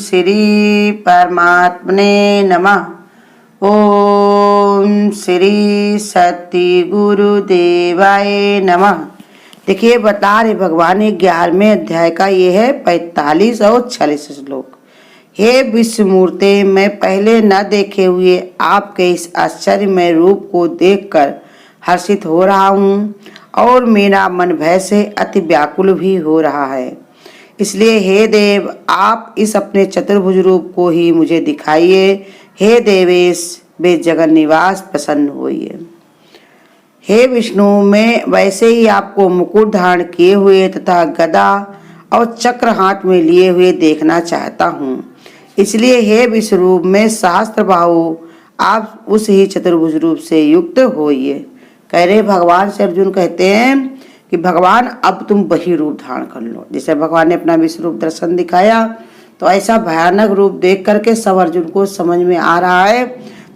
श्री परमात्मने नमः। ओम श्री सत्य गुरुदेवाय नमः। देखिए बता रहे भगवान 11वें अध्याय का ये है 45 और 46 श्लोक। हे विश्वमूर्ते, मैं पहले न देखे हुए आपके इस आश्चर्यमय रूप को देखकर हर्षित हो रहा हूँ और मेरा मन भय से अति व्याकुल भी हो रहा है। इसलिए हे देव, आप इस अपने चतुर्भुज रूप को ही मुझे दिखाइए। हे देवेश, वे जगन निवास प्रसन्न होइए। हे विष्णु, मैं वैसे ही आपको मुकुट धारण किए हुए तथा गदा और चक्र हाथ में लिए हुए देखना चाहता हूँ। इसलिए हे विश्वरूप में सहस्त्र बाहु, आप उस ही चतुर्भुज रूप से युक्त होइए। कह रहे भगवान से अर्जुन कहते हैं कि भगवान अब तुम वही रूप धारण कर लो। जैसे भगवान ने अपना विश्व रूप दर्शन दिखाया तो ऐसा भयानक रूप देख करके सब अर्जुन को समझ में आ रहा है।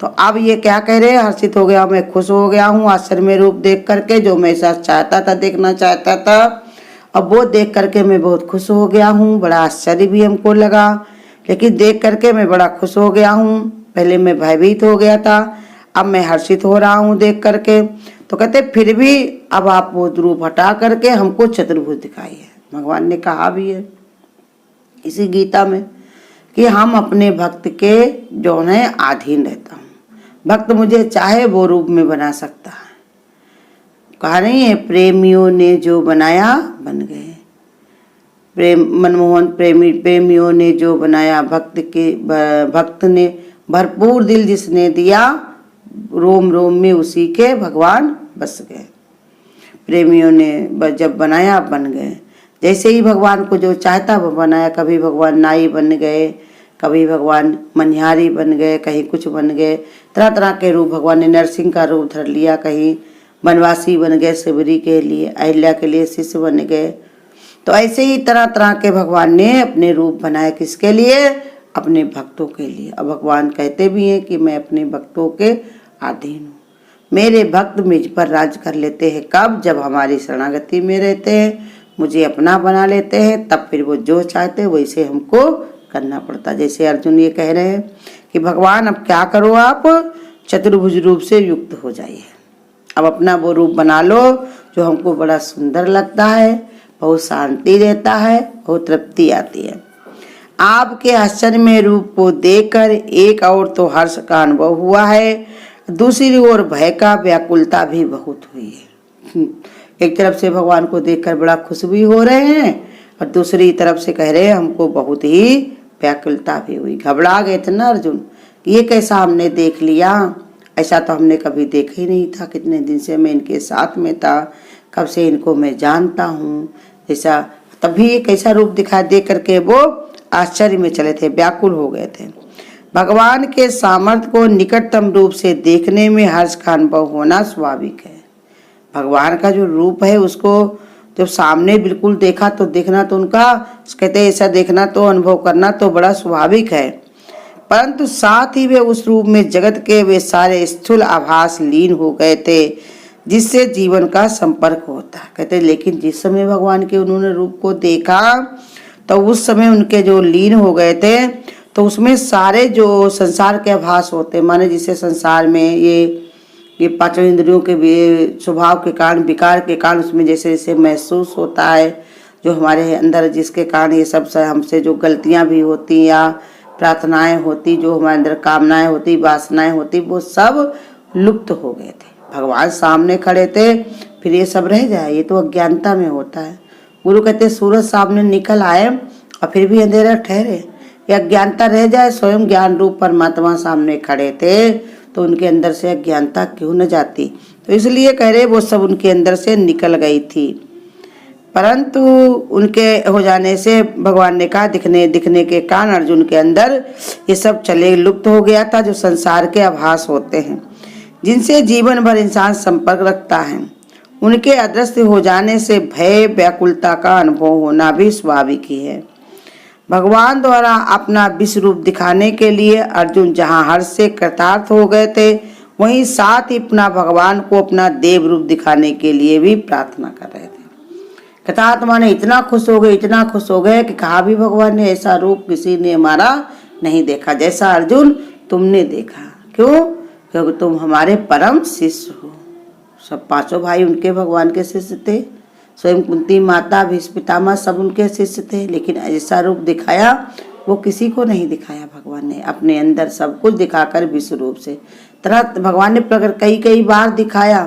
तो अब ये क्या कह रहे हैं, हर्षित हो गया, मैं खुश हो गया हूँ आश्चर्य में रूप देख करके, जो मैं ऐसा चाहता था, देखना चाहता था, अब वो देख करके मैं बहुत खुश हो गया हूँ। बड़ा आश्चर्य भी हमको लगा, लेकिन देख करके मैं बड़ा खुश हो गया हूँ। पहले मैं भयभीत हो गया था, अब मैं हर्षित हो रहा हूँ देख करके। तो कहते फिर भी अब आप वो रूप हटा करके हमको चतुर्भुज दिखाइए। भगवान ने कहा भी है इसी गीता में कि हम अपने भक्त के जो है अधीन रहता हूँ। भक्त मुझे चाहे वो रूप में बना सकता है। कहा नहीं है, प्रेमियों ने जो बनाया बन गए। प्रेम मनमोहन प्रेमियों ने जो बनाया, भक्त ने भरपूर दिल जिसने दिया, रोम रोम में उसी के भगवान बस गए। प्रेमियों ने जब बनाया बन गए। जैसे ही भगवान को जो चाहता वो बनाया। कभी भगवान नाई बन गए, कभी भगवान मनिहारी बन गए, कहीं कुछ बन गए। तरह तरह के रूप भगवान ने नरसिंह का रूप धर लिया, कहीं वनवासी बन गए, शिवरी के लिए, अहिल्या के लिए शिष्य बन गए। तो ऐसे ही तरह तरह के भगवान ने अपने रूप बनाए। किसके लिए? अपने भक्तों के लिए। अब भगवान कहते भी हैं कि मैं अपने भक्तों के अधीन हूँ। मेरे भक्त मुझ पर राज कर लेते हैं। कब? जब हमारी शरणागति में रहते हैं, मुझे अपना बना लेते हैं, तब फिर वो जो चाहते हैं वैसे हमको करना पड़ता। जैसे अर्जुन ये कह रहे हैं कि भगवान अब क्या करो, आप चतुर्भुज रूप से युक्त हो जाइए। अब अपना वो रूप बना लो जो हमको बड़ा सुंदर लगता है, बहुत शांति रहता है, बहुत तृप्ति आती है। आपके आश्चर्यमय रूप को देखकर एक और तो हर्ष का अनुभव हुआ है, दूसरी ओर भय का व्याकुलता भी बहुत हुई है। एक तरफ से भगवान को देखकर बड़ा खुश भी हो रहे हैं और दूसरी तरफ से कह रहे हैं हमको बहुत ही व्याकुलता भी हुई। घबरा गए थे ना अर्जुन, ये कैसा हमने देख लिया, ऐसा तो हमने कभी देखा ही नहीं था। कितने दिन से मैं इनके साथ में था, कब से इनको मैं जानता हूँ, जैसा तभी ये कैसा रूप दिखा दे करके वो आश्चर्य में चले थे, व्याकुल हो गए थे। भगवान के सामर्थ्य को निकटतम रूप से देखने में हर्ष का अनुभव होना स्वाभाविक है। भगवान का जो रूप है उसको जब सामने बिल्कुल देखा तो देखना तो उनका कहते हैं ऐसा देखना तो अनुभव करना तो बड़ा स्वाभाविक है, परंतु साथ ही वे उस रूप में जगत के वे सारे स्थूल आभास लीन हो गए थे जिससे जीवन का संपर्क होता। कहते लेकिन जिस समय भगवान के उन्होंने रूप को देखा तो उस समय उनके जो लीन हो गए थे तो उसमें सारे जो संसार के आभास होते, माने जिसे संसार में ये पांचों इंद्रियों के स्वभाव के कारण, विकार के कारण उसमें जैसे जैसे महसूस होता है, जो हमारे अंदर जिसके कारण ये सब हमसे जो गलतियां भी होती या प्रार्थनाएं होती, जो हमारे अंदर कामनाएं होती, वासनाएं होती, वो सब लुप्त हो गए थे। भगवान सामने खड़े थे, फिर ये सब रह जाए, ये तो अज्ञानता में होता है। गुरु कहते सूरज सामने निकल आए और फिर भी अंधेरा ठहरे, या अज्ञानता रह जाए। स्वयं ज्ञान रूप परमात्मा सामने खड़े थे तो उनके अंदर से अज्ञानता क्यों न जाती। तो इसलिए कह रहे वो सब उनके अंदर से निकल गई थी, परंतु उनके हो जाने से भगवान ने कहा दिखने के कारण अर्जुन के अंदर ये सब चले लुप्त हो गया था, जो संसार के आभास होते हैं जिनसे जीवन भर इंसान संपर्क रखता है। उनके अदृश्य हो जाने से भय व्याकुलता का अनुभव होना भी स्वाभाविक ही है। भगवान द्वारा अपना विश्व रूप दिखाने के लिए अर्जुन जहाँ हर्ष से कृतार्थ हो गए थे, वहीं साथ ही अपना भगवान को अपना देव रूप दिखाने के लिए भी प्रार्थना कर रहे थे। कृतार्थ माने इतना खुश हो गए, इतना खुश हो गए कि कहा भी भगवान ने ऐसा रूप किसी ने हमारा नहीं देखा जैसा अर्जुन तुमने देखा। क्यों? क्योंकि तुम हमारे परम शिष्य हो। सब पांचों भाई उनके भगवान के शिष्य थे, स्वयं कुंती माता, भीष्म पितामह सब उनके शिष्य थे, लेकिन ऐसा रूप दिखाया वो किसी को नहीं दिखाया भगवान ने। अपने अंदर सब कुछ दिखाकर विश्व रूप से तरह भगवान ने प्रकट कई बार दिखाया,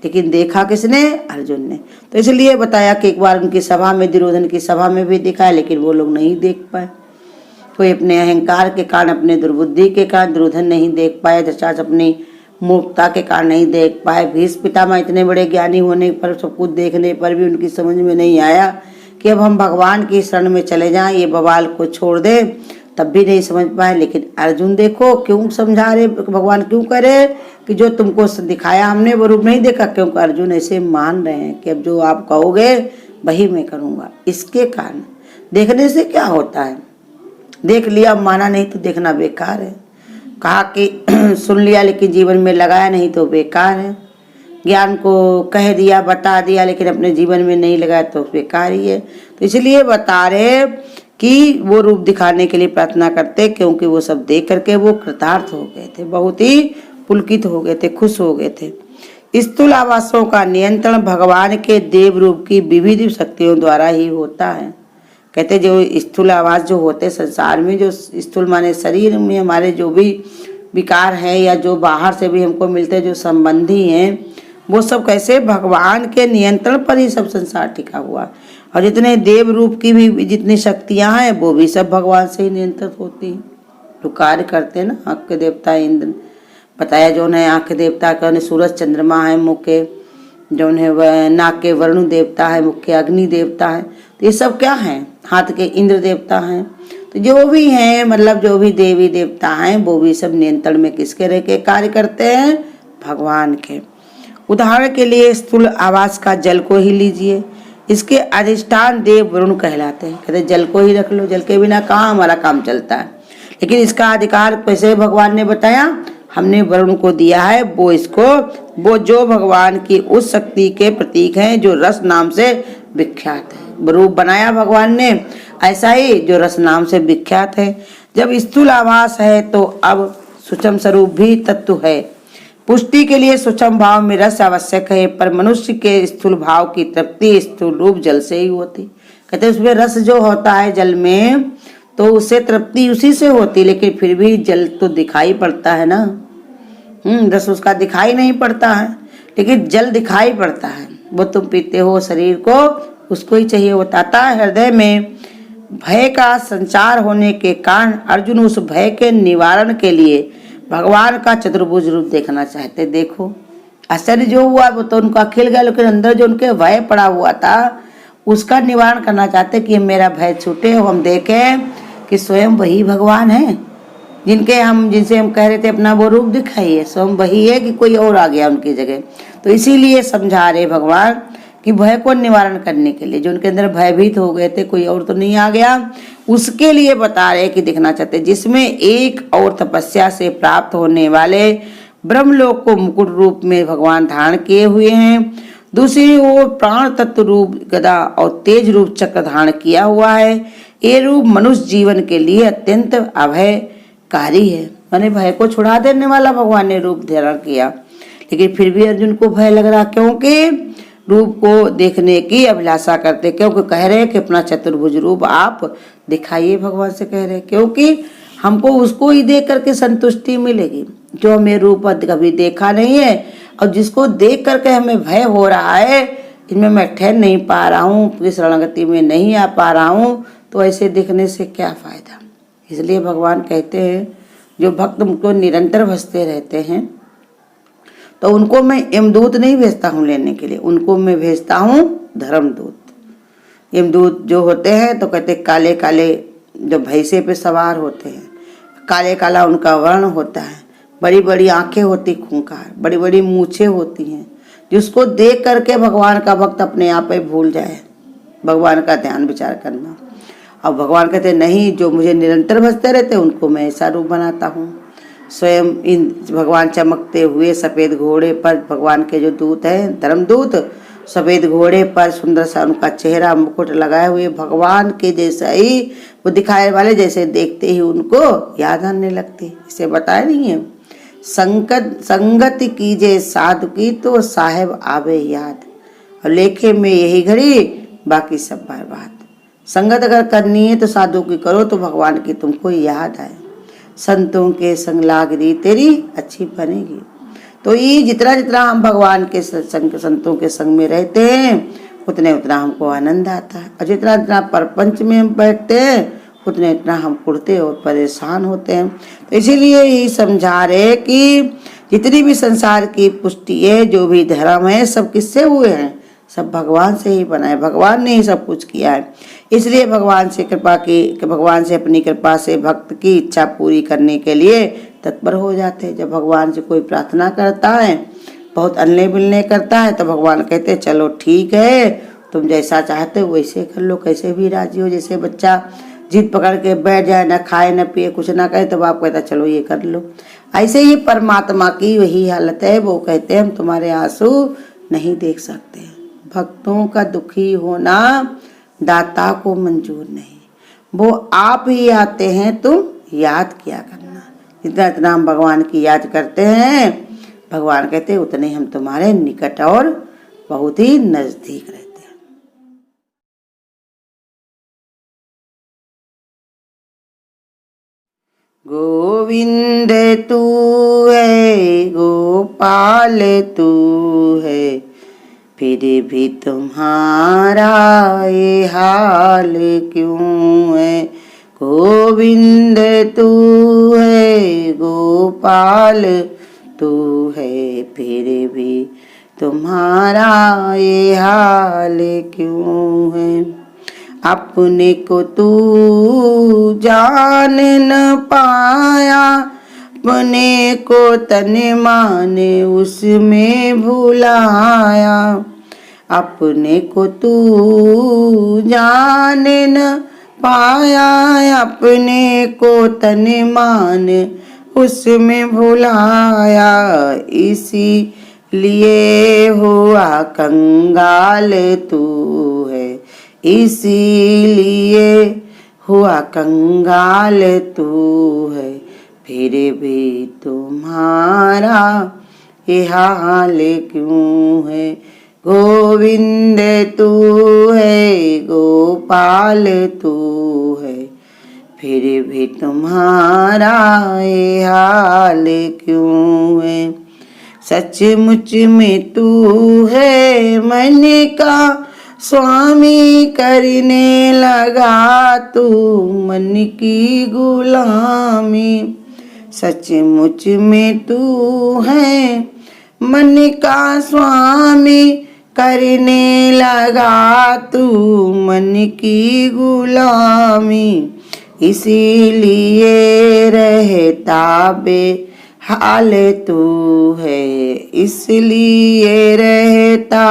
लेकिन देखा किसने? अर्जुन ने। तो इसलिए बताया कि एक बार उनकी सभा में, दुर्योधन की सभा में भी दिखाया, लेकिन वो लोग नहीं देख पाए। कोई अपने अहंकार के कारण, अपने दुर्बुद्धि के कारण दुर्योधन नहीं देख पाए, धृतराष्ट्र अपनी मूर्खता के कारण नहीं देख पाए, भीष्म पितामह इतने बड़े ज्ञानी होने पर, सब कुछ देखने पर भी उनकी समझ में नहीं आया कि अब हम भगवान की शरण में चले जाएं, ये बवाल को छोड़ दें, तब भी नहीं समझ पाए। लेकिन अर्जुन देखो क्यों समझा रहे भगवान, क्यों करे कि जो तुमको दिखाया हमने वो रूप नहीं देखा, क्योंकि अर्जुन ऐसे मान रहे हैं कि अब जो आप कहोगे वही मैं करूँगा। इसके कारण देखने से क्या होता है, देख लिया माना नहीं तो देखना बेकार है। कहा कि सुन लिया लेकिन जीवन में लगाया नहीं तो बेकार है। ज्ञान को कह दिया, बता दिया, लेकिन अपने जीवन में नहीं लगाया तो बेकार ही है। तो इसलिए बता रहे कि वो रूप दिखाने के लिए प्रार्थना करते, क्योंकि वो सब देख करके वो कृतार्थ हो गए थे, बहुत ही पुलकित हो गए थे, खुश हो गए थे। स्थूल आवासों का नियंत्रण भगवान के देव रूप की विविध शक्तियों द्वारा ही होता है। कहते जो स्थूल आवास जो होते संसार में, जो स्थूल माने शरीर में हमारे जो भी विकार है या जो बाहर से भी हमको मिलते जो संबंधी हैं, वो सब कैसे भगवान के नियंत्रण पर ही सब संसार टिका हुआ। और जितने देव रूप की भी जितनी शक्तियां हैं वो भी सब भगवान से ही नियंत्रित होती हैं। जो कार्य करते हैं ना, आँख के देवता इंद्र बताया, जो है आँख के देवता का सूरज चंद्रमा है, मुख के जो है वह नाक के वरुण देवता है, मुख के अग्नि देवता है। तो ये सब क्या हैं? हाथ के इंद्र देवता हैं। तो जो भी हैं, मतलब जो भी देवी देवता हैं, वो भी सब नियंत्रण में किसके रह के कार्य करते हैं? भगवान के। उदाहरण के लिए स्थूल आवास का जल को ही लीजिए, इसके अधिष्ठान देव वरुण कहलाते हैं। कहते जल को ही रख लो, जल के बिना कहाँ हमारा काम चलता है। लेकिन इसका अधिकार कैसे भगवान ने बताया? हमने वरुण को दिया है, वो जो भगवान की उस शक्ति के प्रतीक हैं जो रस नाम से विख्यात है। रूप बनाया भगवान ने ऐसा ही जो रस नाम से विख्यात है। जब स्थूल आभास है तो अब सूक्ष्म स्वरूप भी तत्व है। पुष्टि के लिए सूक्ष्म भाव में रस आवश्यक है, पर मनुष्य के स्थूल भाव की तृप्ति स्थूल रूप जल से ही होती। कहते उसमें रस जो होता है जल में, तो उससे तृप्ति उसी से होती, लेकिन फिर भी जल तो दिखाई पड़ता है ना। रस उसका दिखाई नहीं पड़ता है, लेकिन जल दिखाई पड़ता है। वो तुम पीते हो शरीर को, उसको ही चाहिए। बताता है हृदय में भय का संचार होने के कारण अर्जुन उस भय के निवारण के लिए भगवान का चतुर्भुज रूप देखना चाहते। देखो आश्चर्य जो हुआ वो तो उनका खिल गया, लेकिन अंदर जो उनके भय पड़ा हुआ था उसका निवारण करना चाहते कि मेरा भय छूटे, हम देखें कि स्वयं वही भगवान है जिनसे हम कह रहे थे अपना वो रूप दिखाइए, स्वयं वही है कि कोई और आ गया उनकी जगह। तो इसीलिए समझा रहे भगवान कि भय को निवारण करने के लिए, जो उनके अंदर भयभीत हो गए थे, कोई और तो नहीं आ गया, उसके लिए बता रहे कि दिखना चाहते, जिसमें एक और तपस्या से प्राप्त होने वाले ब्रह्मलोक को मुकुट रूप में भगवान धारण किए हुए हैं। दूसरी ओर प्राण तत्व रूप गदा और तेज रूप चक्र धारण किया हुआ है। ये रूप मनुष्य जीवन के लिए अत्यंत अभयकारी है, माने भय को छुड़ा देने वाला भगवान ने रूप धारण किया। लेकिन फिर भी अर्जुन को भय लग रहा, क्योंकि रूप को देखने की अभिलाषा करते, क्योंकि कह रहे कि अपना चतुर्भुज रूप आप दिखाइए, भगवान से कह रहे, क्योंकि हमको उसको ही देख करके संतुष्टि मिलेगी जो हमें रूप कभी देखा नहीं है, और जिसको देख करके हमें भय हो रहा है, इनमें मैं ठहर नहीं पा रहा हूँ, इस रणगति में नहीं आ पा रहा हूँ, तो ऐसे दिखने से क्या फायदा। इसलिए भगवान कहते हैं जो भक्त मुझको निरंतर भजते रहते हैं तो उनको मैं यमदूत नहीं भेजता हूँ लेने के लिए, उनको मैं भेजता हूँ धर्मदूत। यमदूत जो होते हैं तो कहते काले काले जो भैंसे पे सवार होते हैं, काले काला उनका वर्ण होता है, बड़ी बड़ी आंखें होती खूंखार, बड़ी बड़ी मूछें होती हैं, जिसको देख करके भगवान का भक्त अपने आप पे भूल जाए भगवान का ध्यान विचार करना। और भगवान कहते नहीं, जो मुझे निरंतर भजते रहते उनको मैं ऐसा रूप बनाता हूँ। स्वयं इन भगवान चमकते हुए सफेद घोड़े पर भगवान के जो दूत हैं धर्मदूत, सफेद घोड़े पर सुंदर सा उनका चेहरा मुकुट लगाए हुए भगवान के जैसा ही वो दिखाए वाले, जैसे देखते ही उनको याद आने लगती। इसे बताया नहीं है, संगत कीजे साधु की तो साहेब आवे याद, और लेखे में यही घड़ी बाकी सब बर्बाद। संगत अगर करनी है तो साधु की करो तो भगवान की तुमको याद आए। संतों के संग लागरी तेरी अच्छी बनेगी। तो ये जितना जितना हम भगवान के संतों के संग में रहते हैं उतने उतना हमको आनंद आता है, और जितना जितना परपंच में हम बैठते हैं उतने इतना हम कुड़ते और परेशान होते हैं। तो इसीलिए ही समझा रहे कि जितनी भी संसार की पुष्टि है, जो भी धर्म है, सब किससे हुए हैं? सब भगवान से ही बना है, भगवान ने ही सब कुछ किया है। इसलिए भगवान से कृपा की, भगवान से अपनी कृपा से भक्त की इच्छा पूरी करने के लिए तत्पर हो जाते हैं। जब भगवान से कोई प्रार्थना करता है, बहुत अनले बिलने करता है, तो भगवान कहते हैं चलो ठीक है, तुम जैसा चाहते हो वैसे कर लो, कैसे भी राजी हो। जैसे बच्चा जिद पकड़ के बैठ जाए, ना खाए ना पिए कुछ ना करे, तो बाप कहता चलो ये कर लो। ऐसे ही परमात्मा की वही हालत है। वो कहते हैं हम तुम्हारे आंसू नहीं देख सकते, भक्तों का दुखी होना दाता को मंजूर नहीं, वो आप ही आते हैं, तुम याद किया करना। जितना इतना हम भगवान की याद करते हैं, भगवान कहते हैं उतने हम तुम्हारे निकट और बहुत ही नजदीक रहते हैं। गोविंद तू है, गोपाल तू है, फिर भी तुम्हारा ये हाल क्यों है। गोविंद तू है, गोपाल तू है, फिर भी तुम्हारा ये हाल क्यों है। अपने को तू जान न पाया, अपने को तन मान उसमें भुलाया। अपने को तू जान न पाया, अपने को तन मान उसमें भुलाया। इसीलिए हुआ कंगाल तू है, इसीलिए हुआ कंगाल तू है, फिर भी तुम्हारा ये हाल क्यों है। गोविंद तू है, गोपाल तू है, फिर भी तुम्हारा ये हाल क्यों है। सचमुच में तू है मन का स्वामी, करने लगा तू मन की गुलामी। सचमुच में तू है मन का स्वामी, करने लगा तू मन की गुलामी। इसीलिए रहता बेहाल तू है, इसलिए रहता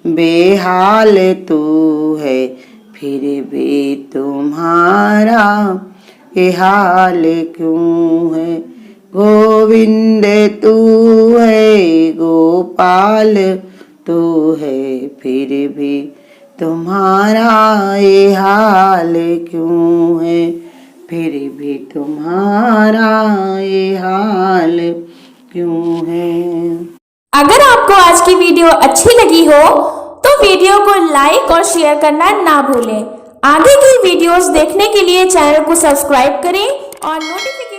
बेहाल तू है, फिर भी तुम्हारा ये हाल क्यों है। गोविंद तू है, गोपाल तू है, फिर भी तुम्हारा ये हाल क्यों है, फिर भी तुम्हारा ये हाल क्यों है। अगर आपको आज की वीडियो अच्छी लगी हो तो वीडियो को लाइक और शेयर करना ना भूलें। आगे की वीडियोस देखने के लिए चैनल को सब्सक्राइब करें और नोटिफिकेशन